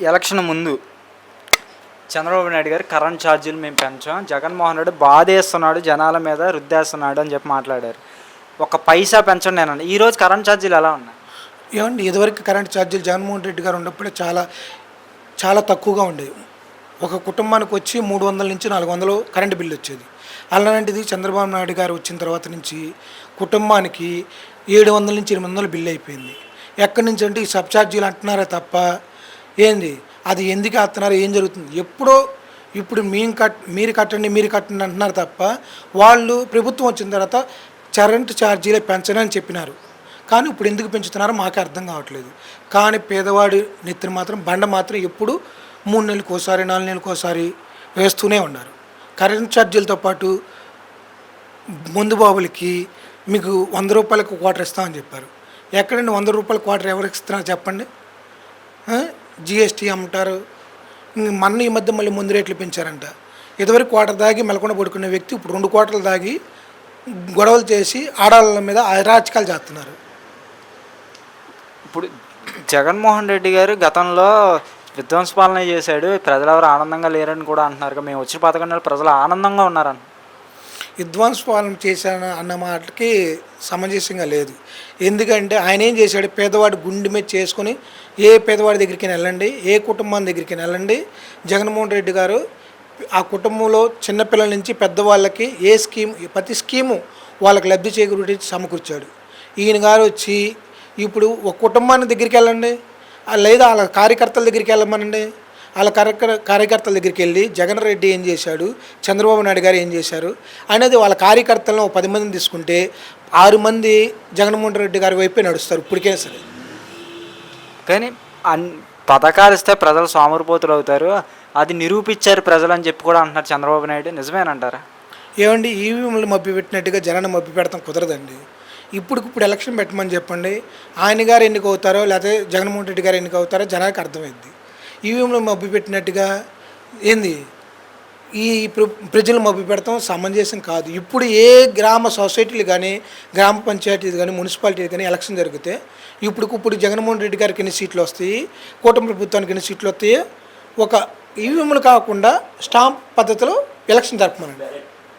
Election ముందు చంద్రబాబు నాయుడు గారు current ఛార్జీలు మేము పెంచాం, జగన్మోహన్ రెడ్డి బాధేస్తున్నాడు, జనాల మీద రుద్దేస్తున్నాడు అని చెప్పి మాట్లాడారు. ఒక పైసా పెంచండి నేను. ఈరోజు కరెంట్ ఛార్జీలు ఎలా ఉన్నాయి? ఏమండి, ఇదివరకు కరెంట్ ఛార్జీలు జగన్మోహన్ రెడ్డి గారు ఉన్నప్పుడు చాలా చాలా తక్కువగా ఉండేవి. ఒక కుటుంబానికి వచ్చి 300 నుంచి 400 కరెంటు బిల్లు వచ్చేది. అలాంటిది చంద్రబాబు నాయుడు గారు వచ్చిన తర్వాత నుంచి కుటుంబానికి 700 నుంచి 800 బిల్లు అయిపోయింది. ఎక్కడి నుంచి అంటే ఈ సబ్ ఛార్జీలు అంటున్నారే తప్ప ఏంది అది ఎందుకు వేస్తున్నారు, ఏం జరుగుతుంది? ఎప్పుడో ఇప్పుడు మీరు కట్టండి అంటున్నారు తప్ప వాళ్ళు ప్రభుత్వం వచ్చిన తర్వాత కరెంటు ఛార్జీలే పెంచని అని చెప్పినారు. కానీ ఇప్పుడు ఎందుకు పెంచుతున్నారో మాకే అర్థం కావట్లేదు. కానీ పేదవాడి నెత్తిన మాత్రం బండ మాత్రం ఎప్పుడు 3 నెలలకు ఒకసారి 4 నెలలకు ఒకసారి వేస్తూనే ఉన్నారు. కరెంట్ ఛార్జీలతో పాటు ముందు బాబులకి మీకు 100 రూపాయలకు క్వార్టర్ ఇస్తామని చెప్పారు. ఎక్కడండి 100 రూపాయల క్వార్టర్ ఎవరికి ఇస్తున్నారు చెప్పండి? జిఎస్టీ అమ్ముతారు. మొన్న ఈ మధ్య మళ్ళీ ముందు రేట్లు పెంచారంట. ఇదివరకు క్వార్టర్ దాగి మెలకొండ పడుకునే వ్యక్తి ఇప్పుడు 2 క్వార్టర్లు దాగి గొడవలు చేసి ఆడవాళ్ళ మీద అరాచకాలు చేస్తున్నారు. ఇప్పుడు జగన్మోహన్ రెడ్డి గారు గతంలో విధ్వంస పాలన చేశాడు, ప్రజలు ఎవరు ఆనందంగా లేరని కూడా అంటున్నారు. మేము వచ్చిన 11 నెలలు ప్రజలు ఆనందంగా ఉన్నారని. విధ్వంస పాలన చేశాను అన్న మాటకి సమంజసంగా లేదు. ఎందుకంటే ఆయన ఏం చేశాడు? పేదవాడి గుండె మీద చేసుకొని ఏ పేదవాడి దగ్గరికి వెళ్ళండి, ఏ కుటుంబం దగ్గరికి వెళ్ళండి, జగన్మోహన్ రెడ్డి గారు ఆ కుటుంబంలో చిన్నపిల్లల నుంచి పెద్దవాళ్ళకి ఏ స్కీమ్, ప్రతి స్కీము వాళ్ళకి లబ్ధి చేకూరి సమకూర్చాడు. ఈయన గారు వచ్చి ఇప్పుడు ఒక కుటుంబాన్ని దగ్గరికి వెళ్ళండి, లేదా వాళ్ళ కార్యకర్తల దగ్గరికి వెళ్ళమనండి. వాళ్ళ కార్యకర్తల దగ్గరికి వెళ్ళి జగన్ రెడ్డి ఏం చేశాడు, చంద్రబాబు నాయుడు గారు ఏం చేశారు అనేది వాళ్ళ కార్యకర్తలను 10 మందిని తీసుకుంటే 6 మంది జగన్మోహన్ రెడ్డి గారి వైపే నడుస్తారు ఇప్పటికే సరే. కానీ పథకాలు ఇస్తే ప్రజలు సోమరిపోతులు అవుతారు, అది నిరూపించారు ప్రజలు అని చెప్పి కూడా అంటున్నారు చంద్రబాబు నాయుడు. నిజమేనంటారా? ఏమండి, ఈవీఎంలు మభ్య పెట్టినట్టుగా జనాన్ని మభ్య పెడతాం కుదరదండి. ఇప్పుడు ఎలక్షన్ పెట్టమని చెప్పండి, ఆయన గారు ఎన్నిక అవుతారో లేకపోతే జగన్మోహన్ రెడ్డి గారు ఎన్నిక అవుతారో జనానికి అర్థమైంది. ఈవీఎంలో మభ్య పెట్టినట్టుగా ఏంది ఈ ప్రజలు మభ్య పెడతాం సమంజసం కాదు. ఇప్పుడు ఏ గ్రామ సొసైటీలు కానీ, గ్రామ పంచాయతీలు కానీ, మున్సిపాలిటీలు కానీ ఎలక్షన్ జరిగితే ఇప్పుడు జగన్మోహన్ రెడ్డి గారికి ఎన్ని సీట్లు వస్తాయి, కూటమి ప్రభుత్వానికి ఎన్ని సీట్లు వస్తాయి, ఒక ఈవీఎంలు కాకుండా స్టాంప్ పద్ధతిలో ఎలక్షన్ జరపమనండి.